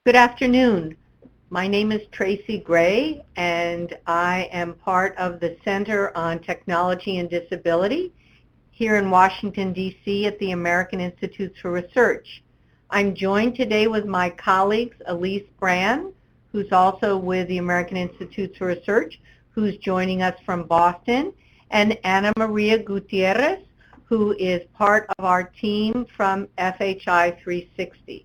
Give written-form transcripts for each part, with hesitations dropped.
Good afternoon. My name is Tracy Gray, and I am part of the Center on Technology and Disability here in Washington, D.C. at the American Institutes for Research. I'm joined today with my colleagues, Alise Brann, who's also with the American Institutes for Research, who's joining us from Boston, and Ana Maria Gutierrez, who is part of our team from FHI 360.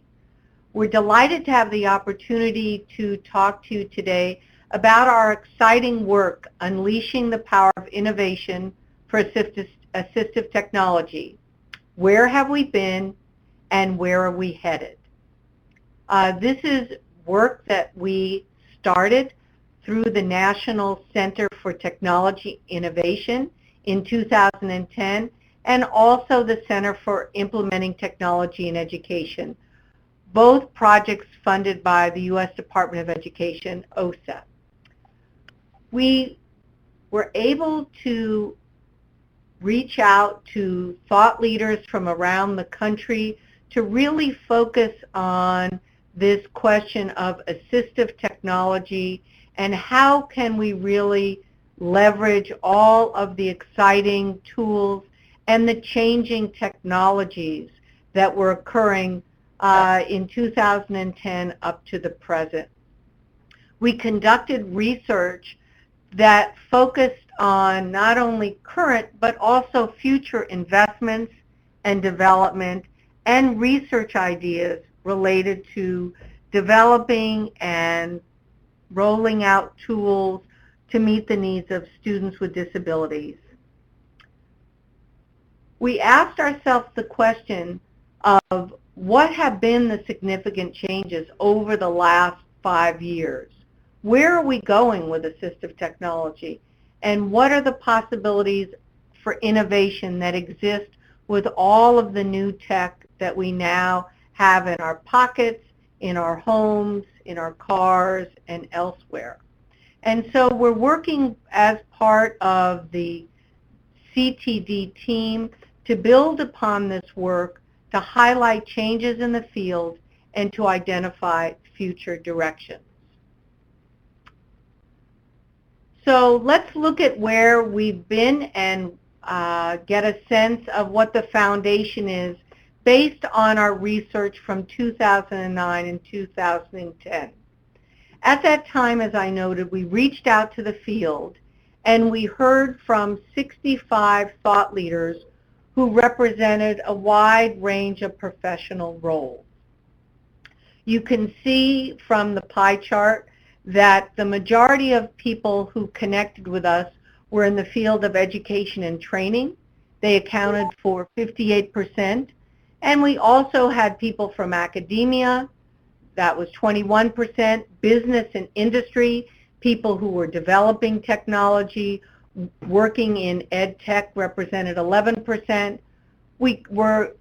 We're delighted to have the opportunity to talk to you today about our exciting work, Unleashing the Power of Innovation for Assistive Technology. Where have we been and where are we headed? This is work that we started through the National Center for Technology Innovation in 2010 and also the Center for Implementing Technology in Education, both projects funded by the U.S. Department of Education, OSA. We were able to reach out to thought leaders from around the country to really focus on this question of assistive technology and how can we really leverage all of the exciting tools and the changing technologies that were occurring in 2010 up to the present. We conducted research that focused on not only current but also future investments and development and research ideas related to developing and rolling out tools to meet the needs of students with disabilities. We asked ourselves the question of what have been the significant changes over the last 5 years? Where are we going with assistive technology? And what are the possibilities for innovation that exist with all of the new tech that we now have in our pockets, in our homes, in our cars, and elsewhere? And so we're working as part of the CTD team to build upon this work to highlight changes in the field and to identify future directions. So let's look at where we've been and get a sense of what the foundation is based on our research from 2009 and 2010. At that time, as I noted, we reached out to the field and we heard from 65 thought leaders who represented a wide range of professional roles. You can see from the pie chart that the majority of people who connected with us were in the field of education and training. They accounted for 58%. And we also had people from academia, that was 21%, business and industry, people who were developing technology, working in ed tech represented 11%. We were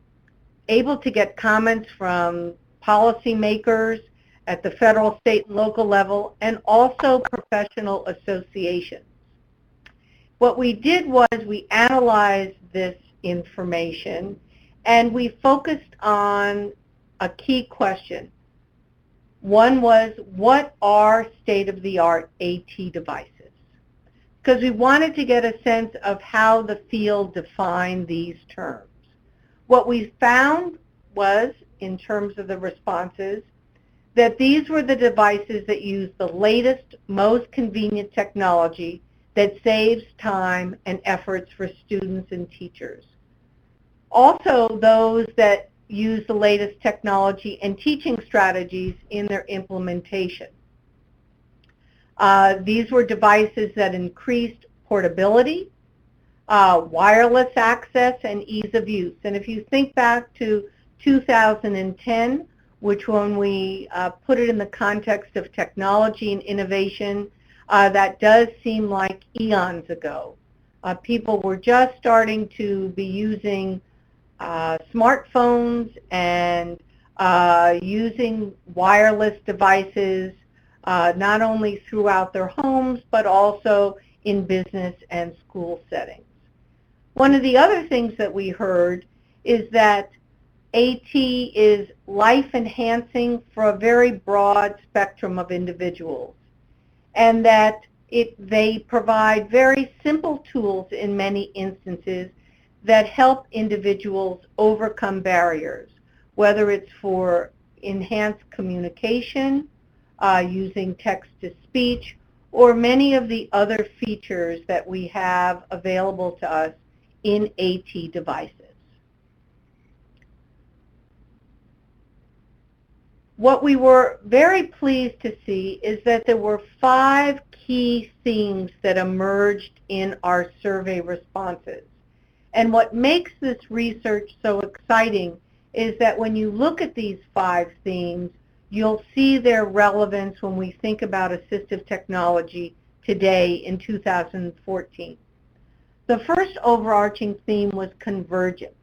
able to get comments from policymakers at the federal, state, and local level, and also professional associations. What we did was we analyzed this information and we focused on a key question. One was, what are state-of-the-art AT devices? Because we wanted to get a sense of how the field defined these terms. What we found was, in terms of the responses, that these were the devices that use the latest, most convenient technology that saves time and efforts for students and teachers. Also, those that use the latest technology and teaching strategies in their implementation. These were devices that increased portability, wireless access, and ease of use. And if you think back to 2010, which when we put it in the context of technology and innovation, that does seem like eons ago. People were just starting to be using smartphones and using wireless devices not only throughout their homes but also in business and school settings. One of the other things that we heard is that AT is life-enhancing for a very broad spectrum of individuals, and that they provide very simple tools in many instances that help individuals overcome barriers, whether it's for enhanced communication, using text-to-speech, or many of the other features that we have available to us in AT devices. What we were very pleased to see is that there were 5 key themes that emerged in our survey responses. And what makes this research so exciting is that when you look at these 5 themes, you'll see their relevance when we think about assistive technology today in 2014. The first overarching theme was convergence.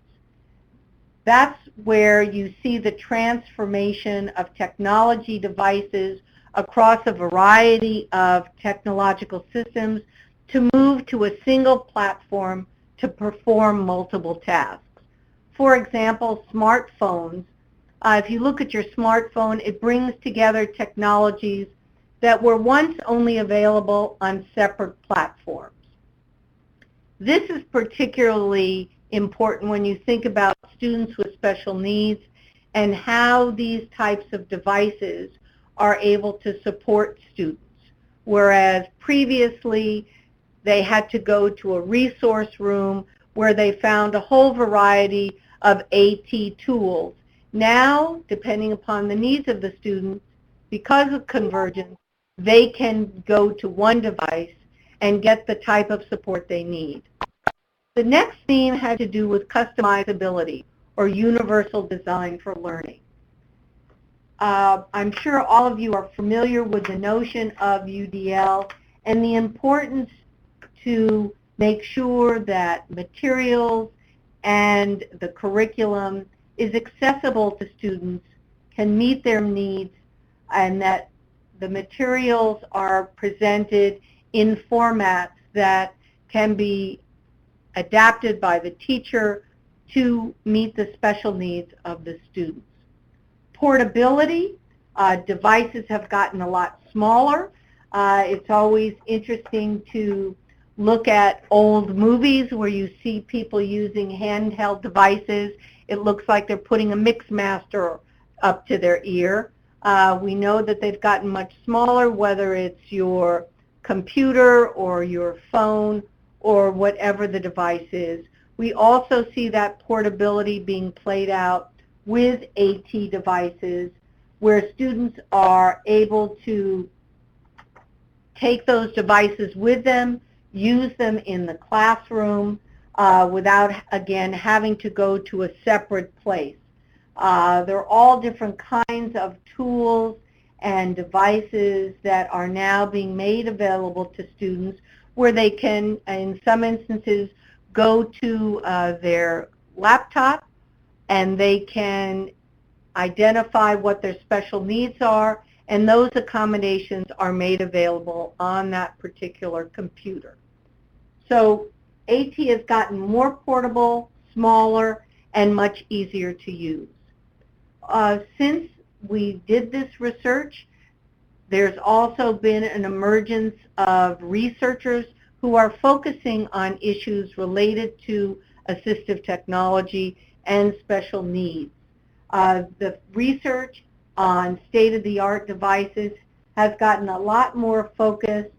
That's where you see the transformation of technology devices across a variety of technological systems to move to a single platform to perform multiple tasks. For example, smartphones. If you look at your smartphone, it brings together technologies that were once only available on separate platforms. This is particularly important when you think about students with special needs and how these types of devices are able to support students, whereas previously they had to go to a resource room where they found a whole variety of AT tools. Now, depending upon the needs of the student, because of convergence, they can go to one device and get the type of support they need. The next theme had to do with customizability, or universal design for learning. I'm sure all of you are familiar with the notion of UDL and the importance to make sure that materials and the curriculum is accessible to students, can meet their needs, and that the materials are presented in formats that can be adapted by the teacher to meet the special needs of the students. Portability, devices have gotten a lot smaller. It's always interesting to look at old movies where you see people using handheld devices. It looks like they're putting a mix master up to their ear. We know that they've gotten much smaller, whether it's your computer or your phone or whatever the device is. We also see that portability being played out with AT devices, where students are able to take those devices with them, use them in the classroom without, again, having to go to a separate place. They're all different kinds of tools and devices that are now being made available to students, where they can, in some instances, go to their laptop and they can identify what their special needs are, and those accommodations are made available on that particular computer. So AT has gotten more portable, smaller, and much easier to use. Since we did this research, there's also been an emergence of researchers who are focusing on issues related to assistive technology and special needs. The research on state-of-the-art devices has gotten a lot more focused,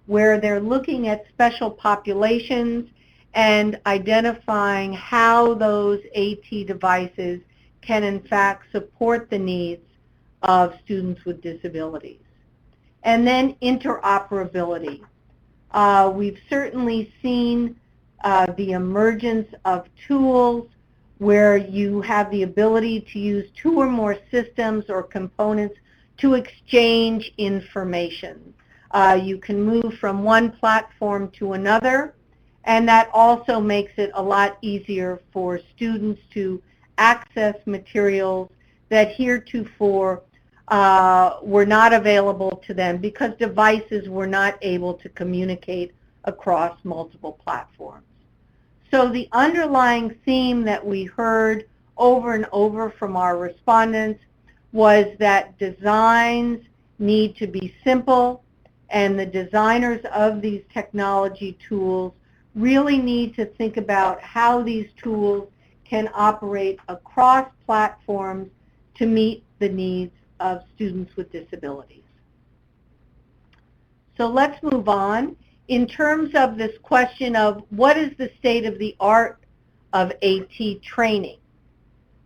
where they're looking at special populations and identifying how those AT devices can in fact support the needs of students with disabilities. And then interoperability. We've certainly seen the emergence of tools where you have the ability to use 2 or more systems or components to exchange information. You can move from one platform to another, and that also makes it a lot easier for students to access materials that heretofore were not available to them because devices were not able to communicate across multiple platforms. So the underlying theme that we heard over and over from our respondents was that designs need to be simple, and the designers of these technology tools really need to think about how these tools can operate across platforms to meet the needs of students with disabilities. So let's move on. In terms of this question of what is the state of the art of AT training,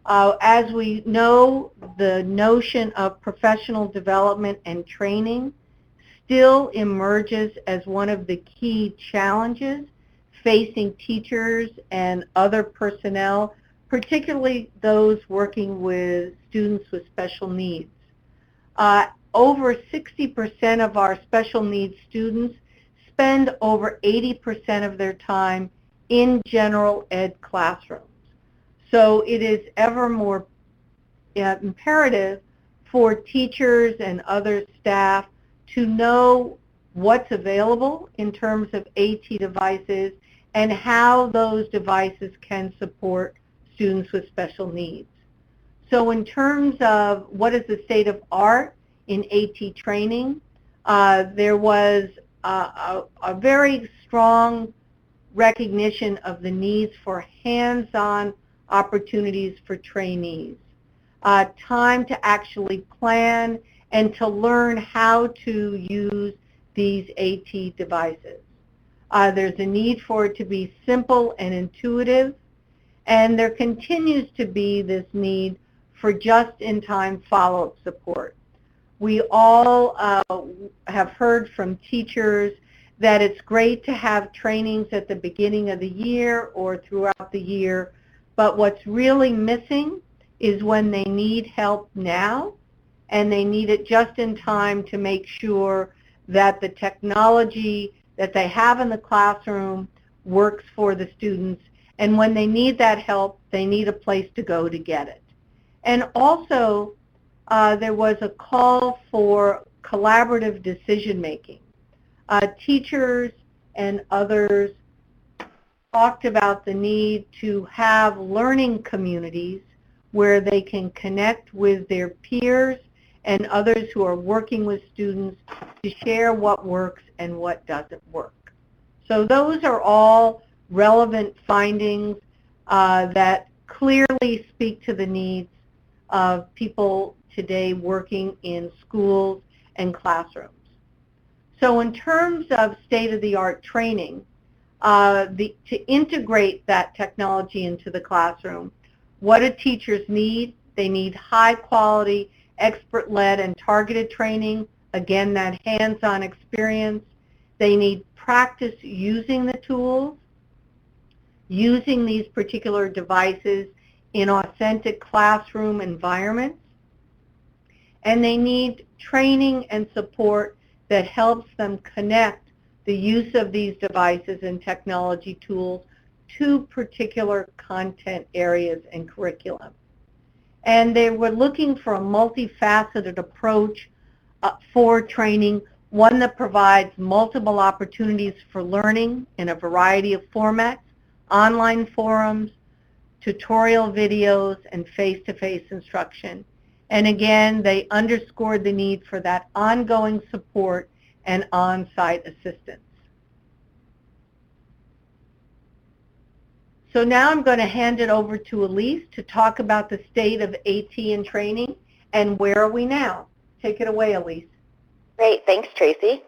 as we know, the notion of professional development and training still emerges as one of the key challenges facing teachers and other personnel, particularly those working with students with special needs. Over 60% of our special needs students spend over 80% of their time in general ed classrooms. So it is ever more imperative for teachers and other staff to know what's available in terms of AT devices and how those devices can support students with special needs. So in terms of what is the state of art in AT training, there was a very strong recognition of the needs for hands-on opportunities for trainees, time to actually plan and to learn how to use these AT devices. There's a need for it to be simple and intuitive, and there continues to be this need for just-in-time follow-up support. We all have heard from teachers that it's great to have trainings at the beginning of the year or throughout the year, but what's really missing is when they need help now, and they need it just in time to make sure that the technology that they have in the classroom works for the students, and when they need that help, they need a place to go to get it. And also, there was a call for collaborative decision-making. Teachers and others talked about the need to have learning communities where they can connect with their peers and others who are working with students to share what works and what doesn't work. So those are all relevant findings that clearly speak to the needs of people today working in schools and classrooms. So in terms of state-of-the-art training, to integrate that technology into the classroom, what do teachers need? They need high-quality, expert-led and targeted training, again, that hands-on experience. They need practice using the tools, using these particular devices in authentic classroom environments, and they need training and support that helps them connect the use of these devices and technology tools to particular content areas and curriculum. And they were looking for a multifaceted approach for training, one that provides multiple opportunities for learning in a variety of formats, online forums, tutorial videos, and face-to-face instruction. And again, they underscored the need for that ongoing support and on-site assistance. So now I'm going to hand it over to Alise to talk about the state of AT and training and where are we now. Take it away, Alise. Great. Thanks, Tracy.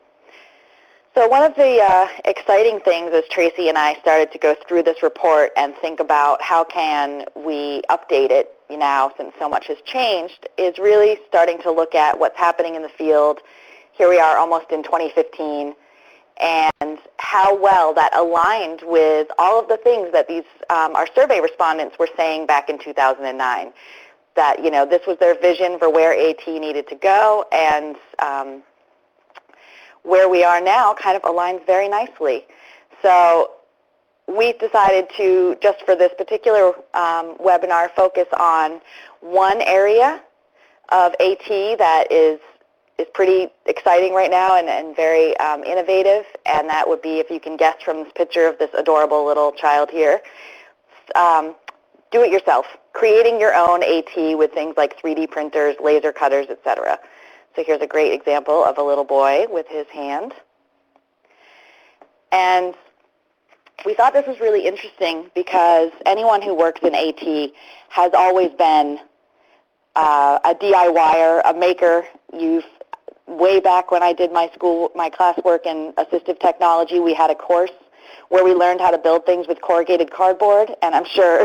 So one of the exciting things as Tracy and I started to go through this report and think about how can we update it now since so much has changed is really starting to look at what's happening in the field. Here we are almost in 2015, and how well that aligned with all of the things that these our survey respondents were saying back in 2009. That this was their vision for where AT needed to go, and where we are now kind of aligns very nicely. So we decided to, just for this particular webinar, focus on one area of AT that is pretty exciting right now and very innovative, and that would be, if you can guess from this picture of this adorable little child here, do it yourself, creating your own AT with things like 3D printers, laser cutters, etc. So here's a great example of a little boy with his hand. And we thought this was really interesting because anyone who works in AT has always been a DIYer, a maker. Way back when I did my classwork in assistive technology, we had a course where we learned how to build things with corrugated cardboard, and I'm sure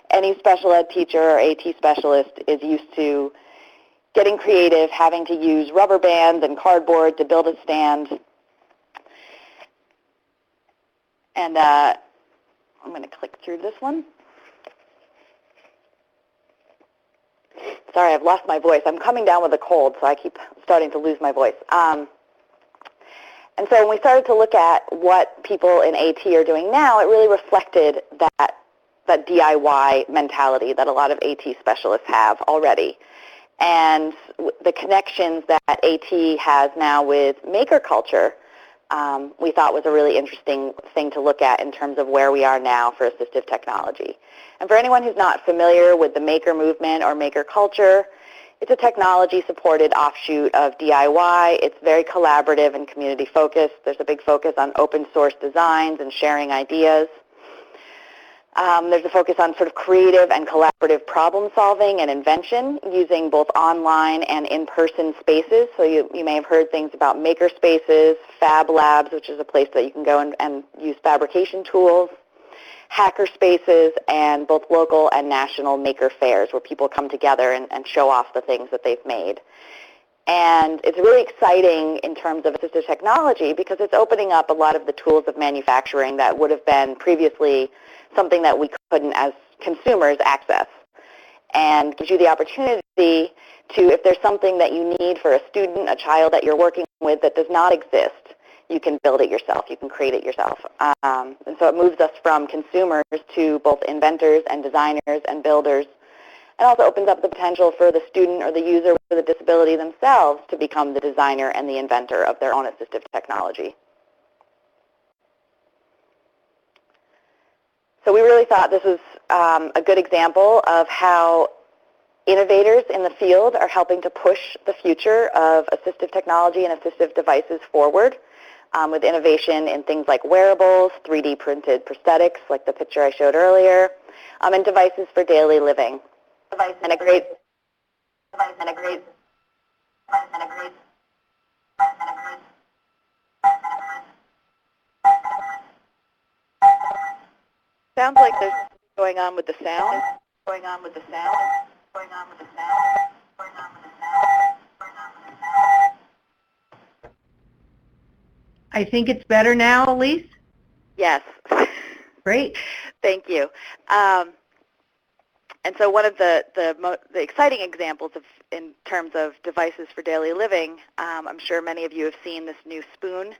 any special ed teacher or AT specialist is used to getting creative, having to use rubber bands and cardboard to build a stand. And I'm going to click through this one. Sorry, I've lost my voice. I'm coming down with a cold, so I keep starting to lose my voice. And so when we started to look at what people in AT are doing now, it really reflected that DIY mentality that a lot of AT specialists have already. And the connections that AT has now with maker culture, we thought was a really interesting thing to look at in terms of where we are now for assistive technology. And for anyone who's not familiar with the maker movement or maker culture, it's a technology-supported offshoot of DIY. It's very collaborative and community-focused. There's a big focus on open-source designs and sharing ideas. There's a focus on sort of creative and collaborative problem-solving and invention using both online and in-person spaces. So you may have heard things about maker spaces, fab labs, which is a place that you can go and use fabrication tools, hacker spaces, and both local and national maker fairs where people come together and show off the things that they've made. And it's really exciting in terms of assistive technology because it's opening up a lot of the tools of manufacturing that would have been previously something that we couldn't as consumers access, and gives you the opportunity to, if there's something that you need for a student, a child that you're working with that does not exist, you can build it yourself, you can create it yourself. And so it moves us from consumers to both inventors and designers and builders, and also opens up the potential for the student or the user with a disability themselves to become the designer and the inventor of their own assistive technology. So we really thought this was a good example of how innovators in the field are helping to push the future of assistive technology and assistive devices forward with innovation in things like wearables, 3D printed prosthetics like the picture I showed earlier, and devices for daily living. Sounds like there's going on with the sound. I think it's better now, Alise? Yes. Great. Thank you. And so one of the exciting examples in terms of devices for daily living, I'm sure many of you have seen this new spoon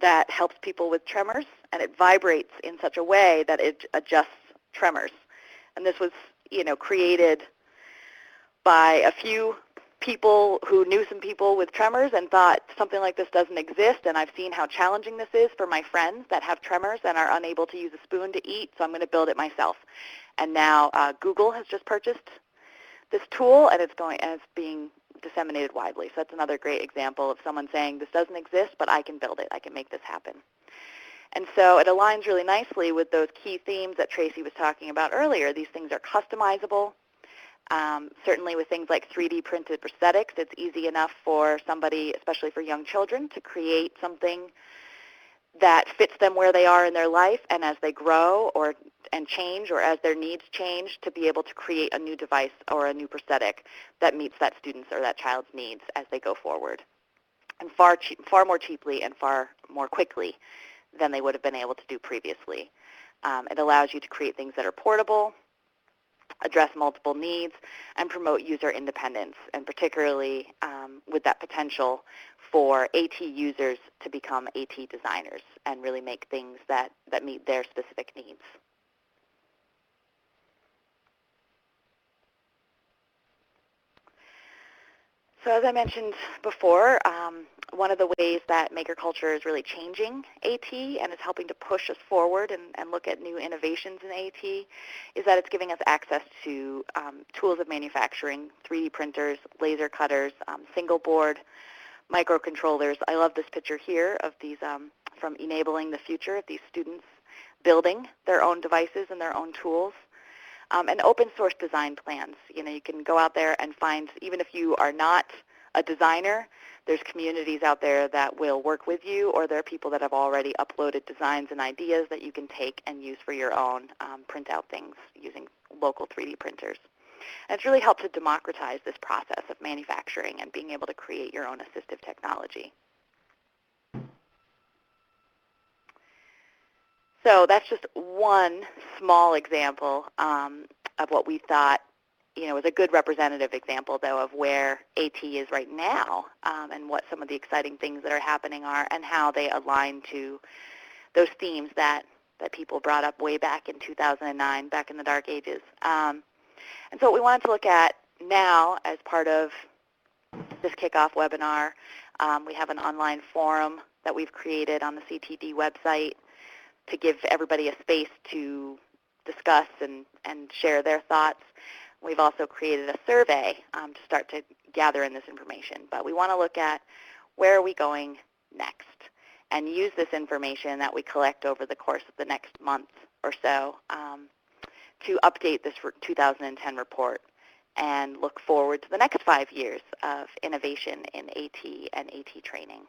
that helps people with tremors, and it vibrates in such a way that it adjusts tremors. And this was, created by a few people who knew some people with tremors and thought something like this doesn't exist, and I've seen how challenging this is for my friends that have tremors and are unable to use a spoon to eat, so I'm going to build it myself. And now Google has just purchased this tool, and it's being disseminated widely. So that's another great example of someone saying, this doesn't exist, but I can build it. I can make this happen. And so it aligns really nicely with those key themes that Tracy was talking about earlier. These things are customizable. Certainly with things like 3D printed prosthetics, it's easy enough for somebody, especially for young children, to create something that fits them where they are in their life, and as they grow and change, or as their needs change, to be able to create a new device or a new prosthetic that meets that student's or that child's needs as they go forward, and far more cheaply and far more quickly than they would have been able to do previously. It allows you to create things that are portable, address multiple needs, and promote user independence, and particularly with that potential for AT users to become AT designers and really make things that meet their specific needs. So as I mentioned before, one of the ways that maker culture is really changing AT and is helping to push us forward and look at new innovations in AT is that it's giving us access to tools of manufacturing, 3D printers, laser cutters, single board, microcontrollers. I love this picture here of these from Enabling the Future, of these students building their own devices and their own tools. And open source design plans. You know, you can go out there and find, even if you are not a designer, there's communities out there that will work with you, or there are people that have already uploaded designs and ideas that you can take and use for your own, print out things using local 3D printers. And it's really helped to democratize this process of manufacturing and being able to create your own assistive technology. So that's just one small example of what we thought, was a good representative example, though, of where AT is right now and what some of the exciting things that are happening are and how they align to those themes that people brought up way back in 2009, back in the dark ages. And so what we wanted to look at now as part of this kickoff webinar, we have an online forum that we've created on the CTD website to give everybody a space to discuss and share their thoughts. We've also created a survey to start to gather in this information. But we want to look at where are we going next and use this information that we collect over the course of the next month or so to update this 2010 report and look forward to the next 5 years of innovation in AT and AT training.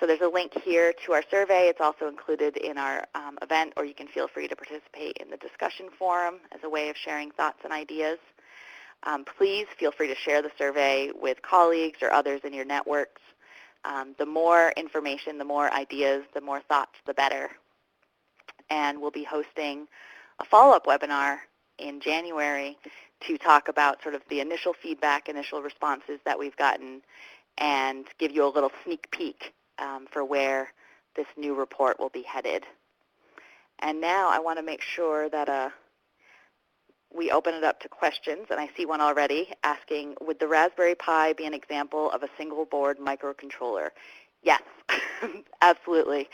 So there's a link here to our survey. It's also included in our event, or you can feel free to participate in the discussion forum as a way of sharing thoughts and ideas. Please feel free to share the survey with colleagues or others in your networks. The more information, the more ideas, the more thoughts, the better. And we'll be hosting a follow-up webinar in January to talk about sort of the initial feedback, initial responses that we've gotten, and give you a little sneak peek for where this new report will be headed. And now I want to make sure that we open it up to questions, and I see one already asking, would the Raspberry Pi be an example of a single board microcontroller? Yes, absolutely.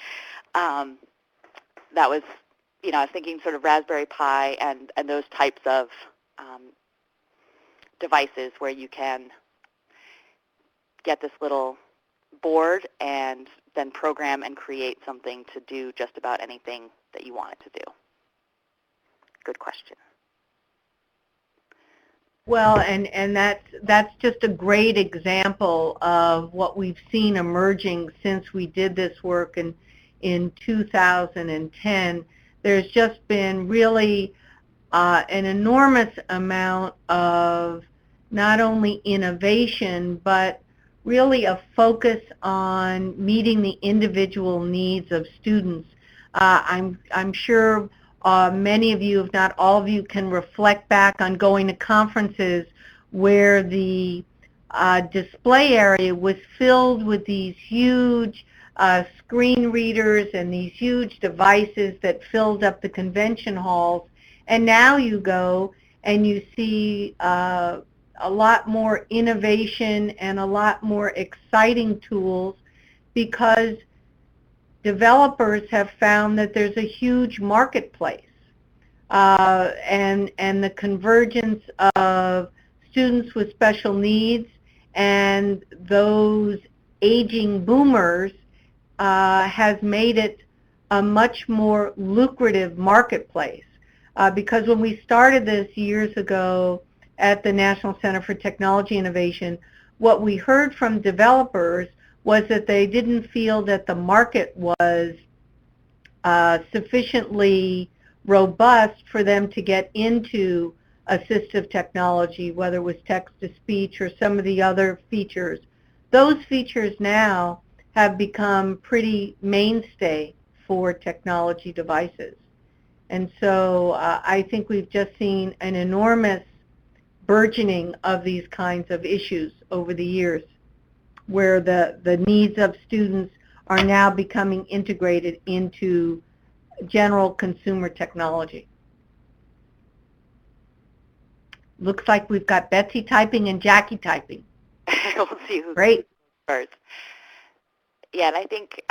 That was, I was thinking sort of Raspberry Pi and those types of devices where you can get this little board and then program and create something to do just about anything that you want it to do. Good question. Well, and that's just a great example of what we've seen emerging since we did this work in 2010. There's just been really an enormous amount of not only innovation, but really a focus on meeting the individual needs of students. I'm sure many of you, if not all of you, can reflect back on going to conferences where the display area was filled with these huge screen readers and these huge devices that filled up the convention halls. And now you go and you see a lot more innovation and a lot more exciting tools because developers have found that there's a huge marketplace and the convergence of students with special needs and those aging boomers has made it a much more lucrative marketplace because when we started this years ago at the National Center for Technology Innovation, what we heard from developers was that they didn't feel that the market was sufficiently robust for them to get into assistive technology, whether it was text-to-speech or some of the other features. Those features now have become pretty mainstay for technology devices. And so I think we've just seen an enormous burgeoning of these kinds of issues over the years, where the needs of students are now becoming integrated into general consumer technology. Looks like we've got Betsy typing and Jackie typing. We'll see who Great. first. Yeah, and I think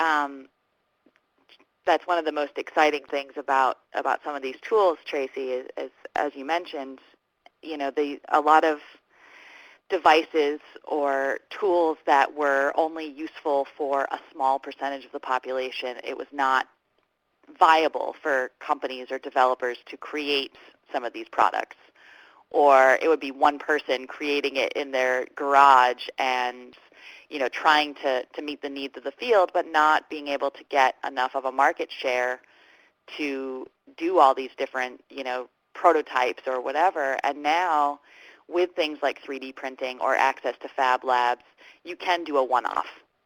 that's one of the most exciting things about some of these tools, Tracy, is as you mentioned, a lot of devices or tools that were only useful for a small percentage of the population. It was not viable for companies or developers to create some of these products. Or it would be one person creating it in their garage and trying to meet the needs of the field, but not being able to get enough of a market share to do all these different, prototypes or whatever. And now, with things like 3D printing or access to fab labs, you can do a one-off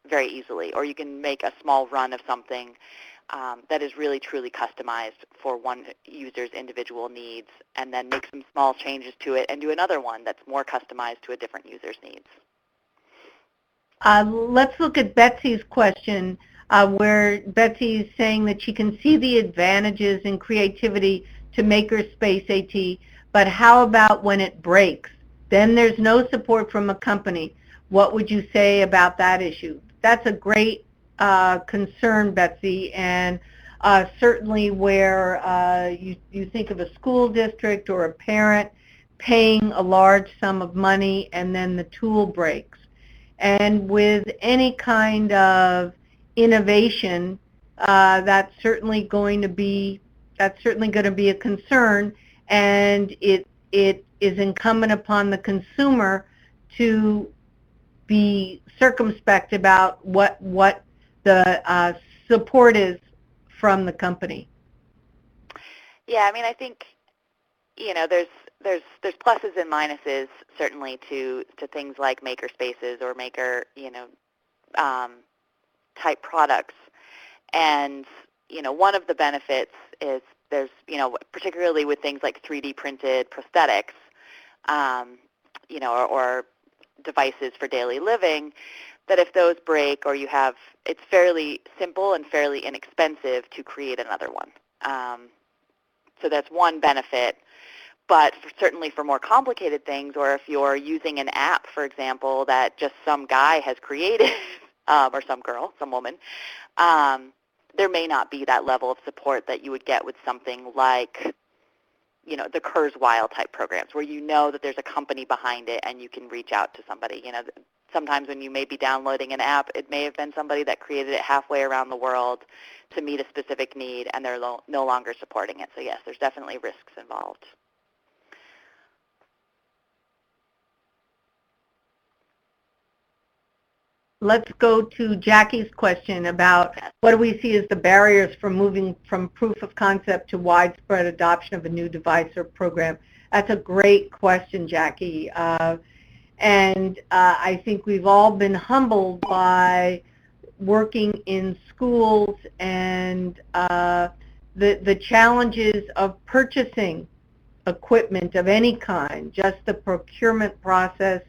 very easily, or you can make a small run of something that is really, truly customized for one user's individual needs, and then make some small changes to it and do another one that's more customized to a different user's needs. Let's look at Betsy's question, where Betsy is saying that she can see the advantages in creativity to Makerspace AT, but how about when it breaks? Then there's no support from a company. What would you say about that issue? That's a great concern, Betsy, and certainly where you think of a school district or a parent paying a large sum of money and then the tool breaks. And with any kind of innovation, that's certainly going to be a concern, and it is incumbent upon the consumer to be circumspect about what the support is from the company. Yeah, I think there's pluses and minuses certainly to things like maker spaces or maker type products, and one of the benefits is there's particularly with things like 3D printed prosthetics, or devices for daily living, that if those break or it's fairly simple and fairly inexpensive to create another one. So that's one benefit. But certainly for more complicated things, or if you're using an app, for example, that just some guy has created, or some girl, some woman, there may not be that level of support that you would get with something like, the Kurzweil type programs, where that there's a company behind it and you can reach out to somebody. Sometimes when you may be downloading an app, it may have been somebody that created it halfway around the world to meet a specific need, and they're no longer supporting it. So yes, there's definitely risks involved. Let's go to Jackie's question about what do we see as the barriers for moving from proof of concept to widespread adoption of a new device or program. That's a great question, Jackie. And I think we've all been humbled by working in schools and the challenges of purchasing equipment of any kind. Just the procurement process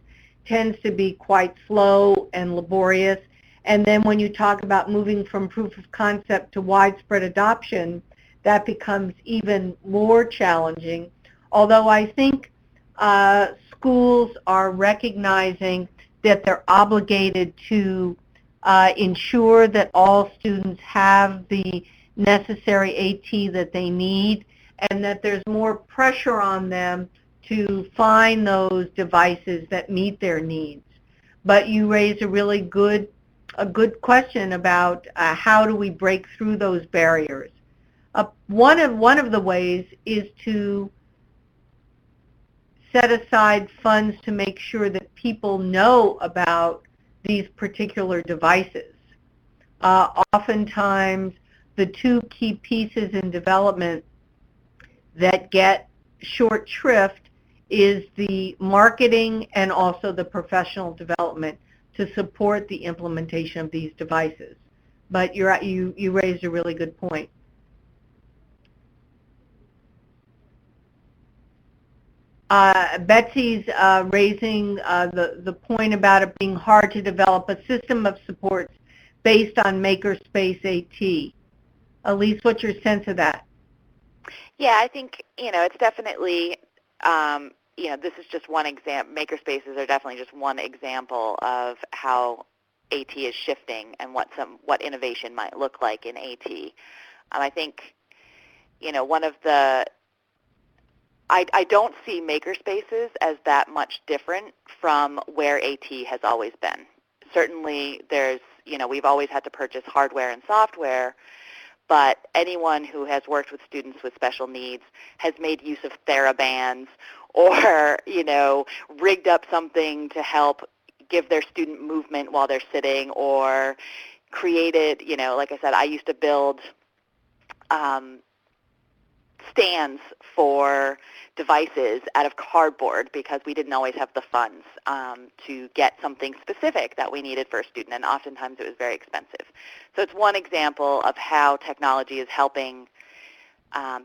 tends to be quite slow and laborious. And then when you talk about moving from proof of concept to widespread adoption, that becomes even more challenging. Although I think schools are recognizing that they're obligated to ensure that all students have the necessary AT that they need, and that there's more pressure on them to find those devices that meet their needs. But you raised a really good question about how do we break through those barriers. One of the ways is to set aside funds to make sure that people know about these particular devices. Oftentimes, the two key pieces in development that get short shrift is the marketing and also the professional development to support the implementation of these devices. But you raised a really good point. Betsy's raising the point about it being hard to develop a system of supports based on Makerspace AT. Alise, what's your sense of that? Yeah, I think it's definitely this is just one example. Makerspaces are definitely just one example of how AT is shifting and what innovation might look like in AT. I think, one of the I don't see makerspaces as that much different from where AT has always been. Certainly there's, we've always had to purchase hardware and software, but anyone who has worked with students with special needs has made use of TheraBands or, rigged up something to help give their student movement while they're sitting, or created, like I said, I used to build stands for devices out of cardboard because we didn't always have the funds to get something specific that we needed for a student, and oftentimes it was very expensive. So it's one example of how technology is helping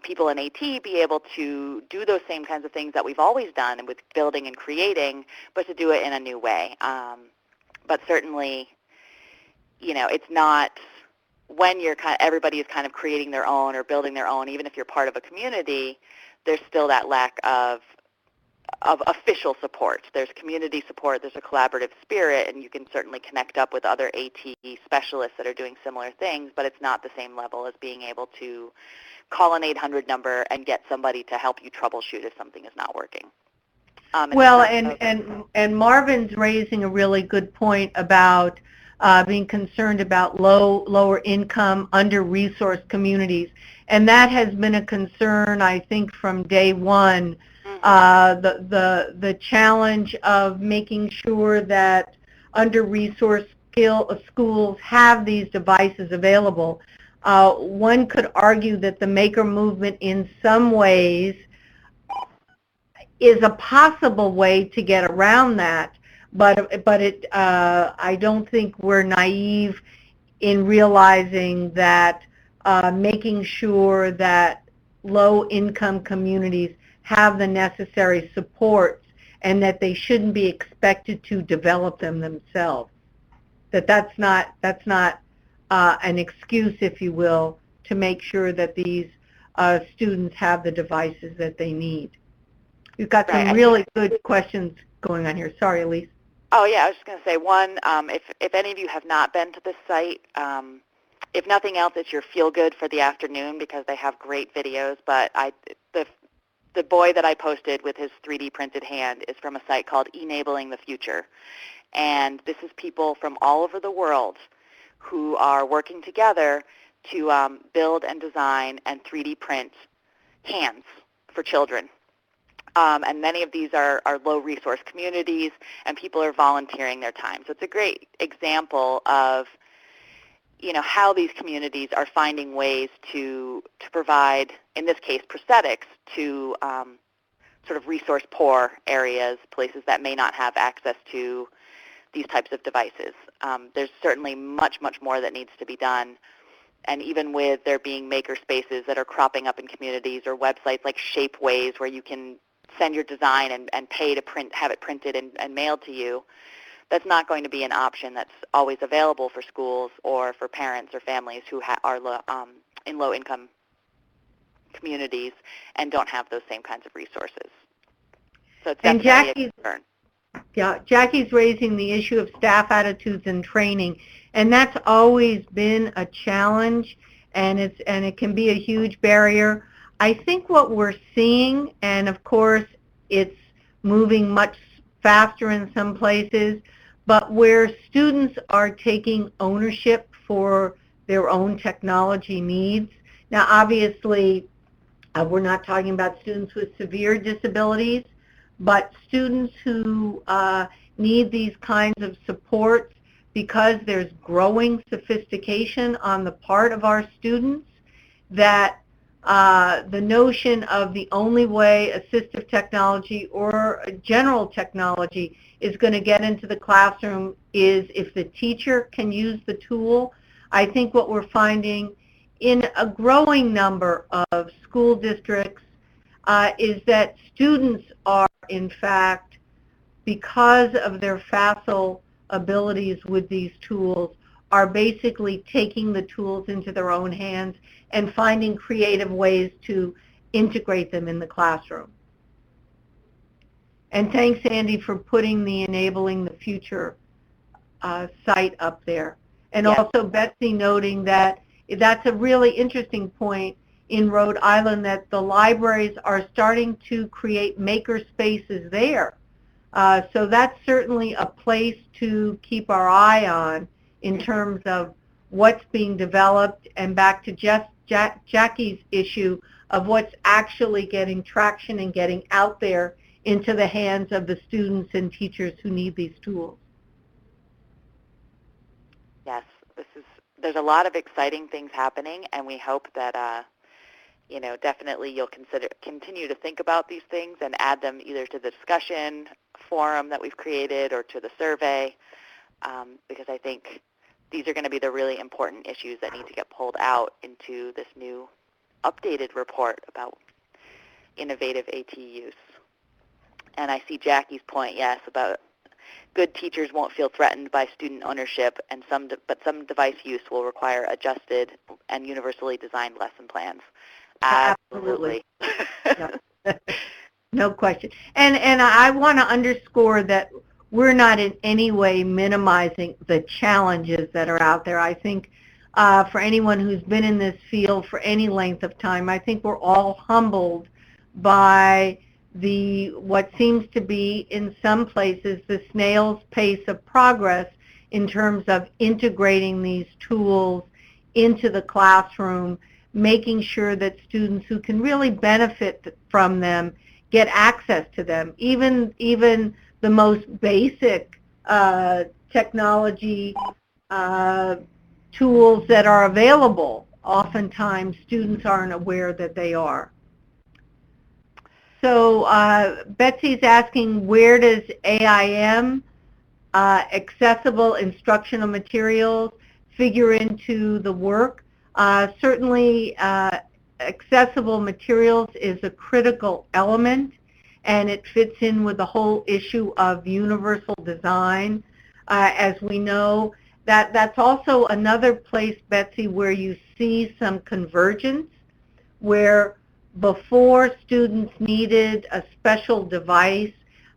people in AT be able to do those same kinds of things that we've always done with building and creating, but to do it in a new way. But certainly, it's not when everybody is kind of creating their own or building their own. Even if you're part of a community, there's still that lack of official support. There's community support, there's a collaborative spirit, and you can certainly connect up with other AT specialists that are doing similar things, but it's not the same level as being able to call an 800 number and get somebody to help you troubleshoot if something is not working. And Marvin's raising a really good point about being concerned about lower income, under-resourced communities. And that has been a concern, I think, from day one. The challenge of making sure that under-resourced schools have these devices available. One could argue that the maker movement in some ways is a possible way to get around that, but I don't think we're naive in realizing that making sure that low-income communities have the necessary supports and that they shouldn't be expected to develop them themselves. That's not an excuse, if you will, to make sure that these students have the devices that they need. We've got some really good questions going on here. Sorry, Alise. Oh, yeah, I was just going to say, one, if any of you have not been to this site, if nothing else, it's your feel-good for the afternoon because they have great videos. But the boy that I posted with his 3D printed hand is from a site called Enabling the Future. And this is people from all over the world who are working together to build and design and 3D print hands for children. And many of these are low-resource communities, and people are volunteering their time. So it's a great example of, how these communities are finding ways to provide, in this case, prosthetics to sort of resource-poor areas, places that may not have access to these types of devices. There's certainly much, much more that needs to be done. And even with there being maker spaces that are cropping up in communities, or websites like Shapeways where you can send your design and pay to have it printed and mailed to you, that's not going to be an option that's always available for schools or for parents or families who are in low-income communities and don't have those same kinds of resources. So it's definitely a concern. Yeah, Jackie's raising the issue of staff attitudes and training, and that's always been a challenge, and it can be a huge barrier. I think what we're seeing, and of course it's moving much faster in some places, but where students are taking ownership for their own technology needs. Now obviously we're not talking about students with severe disabilities, but students who need these kinds of supports because there's growing sophistication on the part of our students, that the notion of the only way assistive technology or general technology is going to get into the classroom is if the teacher can use the tool. I think what we're finding in a growing number of school districts is that students are, in fact, because of their facile abilities with these tools, are basically taking the tools into their own hands and finding creative ways to integrate them in the classroom. And thanks, Andy, for putting the Enabling the Future site up there. And Yes. also Betsy noting that that's a really interesting point in Rhode Island, that the libraries are starting to create maker spaces there. So that's certainly a place to keep our eye on in terms of what's being developed, and back to Jackie's issue of what's actually getting traction and getting out there into the hands of the students and teachers who need these tools. Yes, there's a lot of exciting things happening, and we hope that definitely you'll continue to think about these things and add them either to the discussion forum that we've created or to the survey, because I think these are going to be the really important issues that need to get pulled out into this new updated report about innovative AT use. And I see Jackie's point, yes, about good teachers won't feel threatened by student ownership, but some device use will require adjusted and universally designed lesson plans. Absolutely. No question. And I want to underscore that we're not in any way minimizing the challenges that are out there. I think for anyone who's been in this field for any length of time, I think we're all humbled by what seems to be, in some places, the snail's pace of progress in terms of integrating these tools into the classroom, making sure that students who can really benefit from them get access to them. Even the most basic technology tools that are available, oftentimes students aren't aware that they are. So Betsy's asking, where does AIM, accessible instructional materials, figure into the work? Certainly accessible materials is a critical element, and it fits in with the whole issue of universal design. As we know, that's also another place, Betsy, where you see some convergence, where before students needed a special device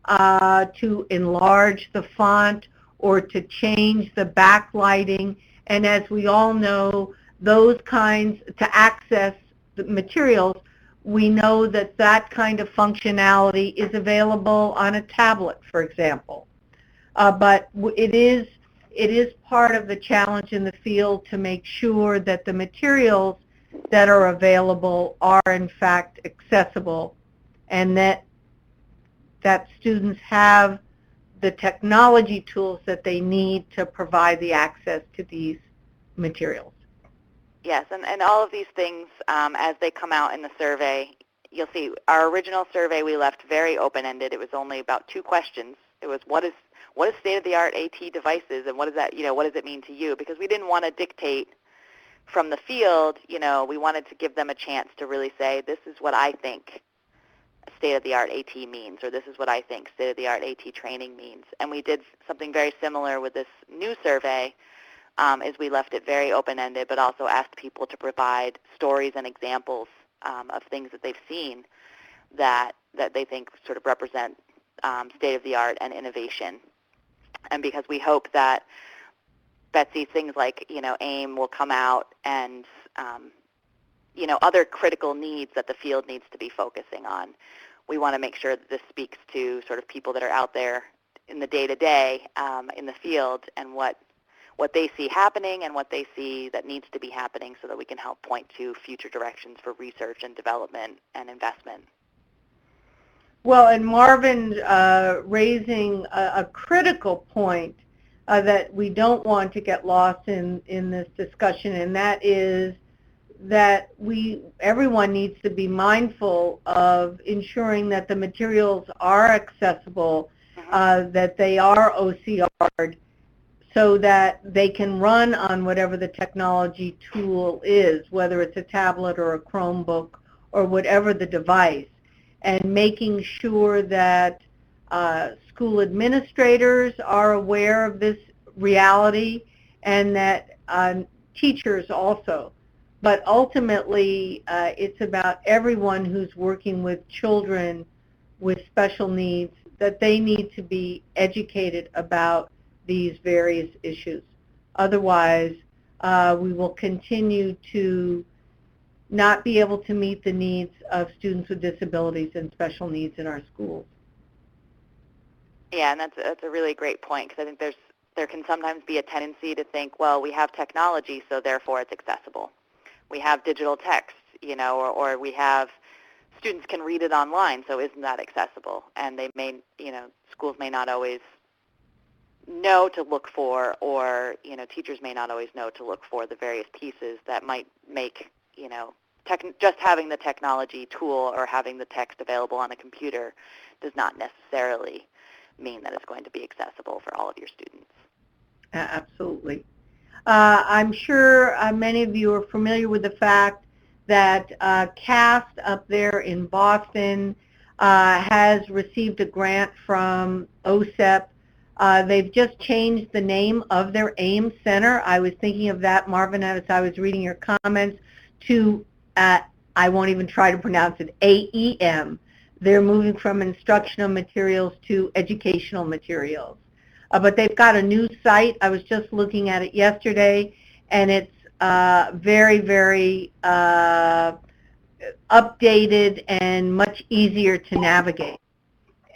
to enlarge the font or to change the backlighting, and as we all know, those kinds, to access the materials, we know that that kind of functionality is available on a tablet, for example. But it is part of the challenge in the field to make sure that the materials that are available are in fact accessible, and that students have the technology tools that they need to provide the access to these materials. Yes, and all of these things, as they come out in the survey, you'll see our original survey we left very open-ended. It was only about 2 questions. It was what is state-of-the-art AT devices, and what does it mean to you? Because we didn't want to dictate from the field. We wanted to give them a chance to really say, this is what I think state-of-the-art AT means, or this is what I think state-of-the-art AT training means. And we did something very similar with this new survey, is we left it very open-ended, but also asked people to provide stories and examples of things that they've seen that they think sort of represent state-of-the-art and innovation. And because we hope that, Betsy, things like AIM will come out, and other critical needs that the field needs to be focusing on. We want to make sure that this speaks to sort of people that are out there in the day-to-day in the field, and what they see happening and what they see that needs to be happening, so that we can help point to future directions for research and development and investment. Well, and Marvin raising a critical point that we don't want to get lost in this discussion, and that is that everyone needs to be mindful of ensuring that the materials are accessible, that they are OCR'd, so that they can run on whatever the technology tool is, whether it's a tablet or a Chromebook or whatever the device, and making sure that school administrators are aware of this reality, and that teachers also. But ultimately, it's about everyone who's working with children with special needs that they need to be educated about these various issues. Otherwise, we will continue to not be able to meet the needs of students with disabilities and special needs in our schools. Yeah, and that's a really great point, because I think there can sometimes be a tendency to think, well, we have technology, so therefore it's accessible. We have digital text, or we have students can read it online, so isn't that accessible? And they may, schools may not always know to look for, or teachers may not always know to look for the various pieces that might make, just having the technology tool or having the text available on a computer does not necessarily mean that it's going to be accessible for all of your students. Absolutely. I'm sure many of you are familiar with the fact that CAST up there in Boston has received a grant from OSEP. They've just changed the name of their AIM Center. I was thinking of that, Marvin, as I was reading your comments, to, I won't even try to pronounce it, AEM. They're moving from instructional materials to educational materials. But they've got a new site. I was just looking at it yesterday, and it's very, very updated and much easier to navigate.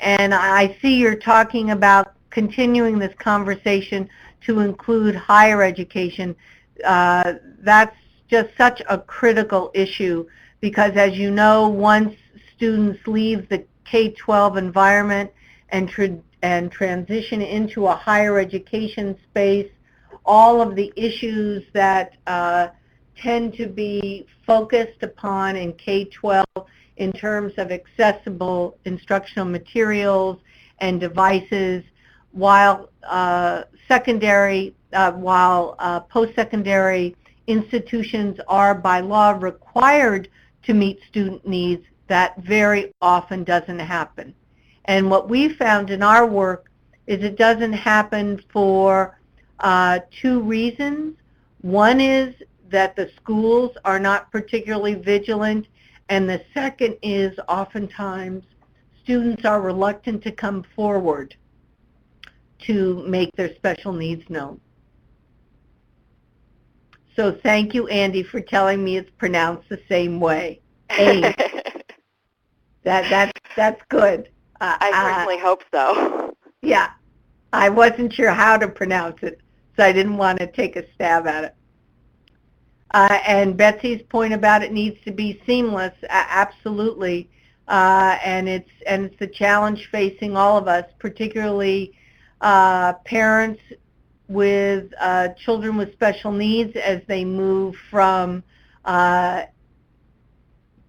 And I see you're talking about continuing this conversation to include higher education. That's just such a critical issue, because as you know, once students leave the K-12 environment and transition into a higher education space, all of the issues that tend to be focused upon in K-12 in terms of accessible instructional materials and devices, while post-secondary institutions are by law required to meet student needs, that very often doesn't happen. And what we found in our work is it doesn't happen for two reasons. One is that the schools are not particularly vigilant, and the second is oftentimes students are reluctant to come forward to make their special needs known. So thank you, Andy, for telling me it's pronounced the same way. That's good. I certainly hope so. Yeah, I wasn't sure how to pronounce it, so I didn't want to take a stab at it. And Betsy's point about it needs to be seamless, absolutely, and it's the challenge facing all of us, particularly parents with children with special needs as they move from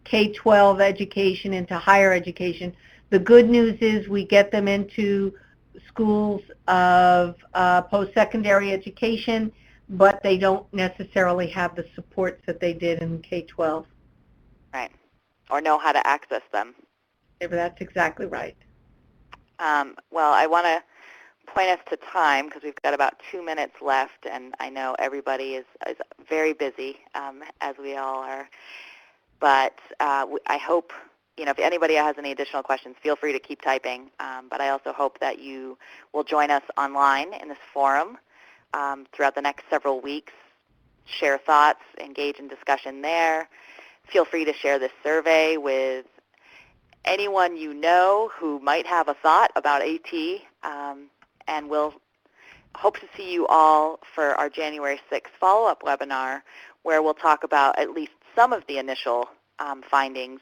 K-12 education into higher education. The good news is we get them into schools of post-secondary education, but they don't necessarily have the supports that they did in K-12. Right, or know how to access them. That's exactly right. Well, I want to point us to time, because we've got about 2 minutes left, and I know everybody is very busy, as we all are. But I hope, if anybody has any additional questions, feel free to keep typing. But I also hope that you will join us online in this forum throughout the next several weeks. Share thoughts, engage in discussion there. Feel free to share this survey with anyone you know who might have a thought about AT, and we'll hope to see you all for our January 6th follow-up webinar, where we'll talk about at least some of the initial findings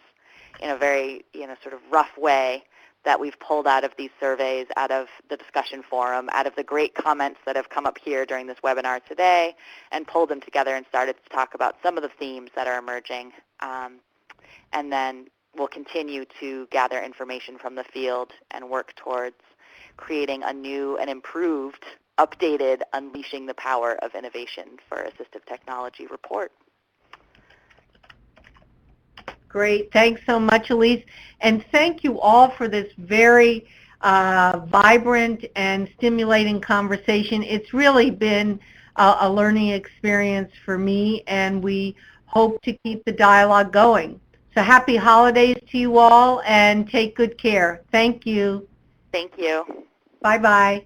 in a very sort of rough way that we've pulled out of these surveys, out of the discussion forum, out of the great comments that have come up here during this webinar today, and pulled them together and started to talk about some of the themes that are emerging. And then we'll continue to gather information from the field and work towards creating a new and improved, updated, Unleashing the Power of Innovation for Assistive Technology report. Great. Thanks so much, Alise. And thank you all for this very vibrant and stimulating conversation. It's really been a learning experience for me, and we hope to keep the dialogue going. So happy holidays to you all, and take good care. Thank you. Thank you. Bye-bye.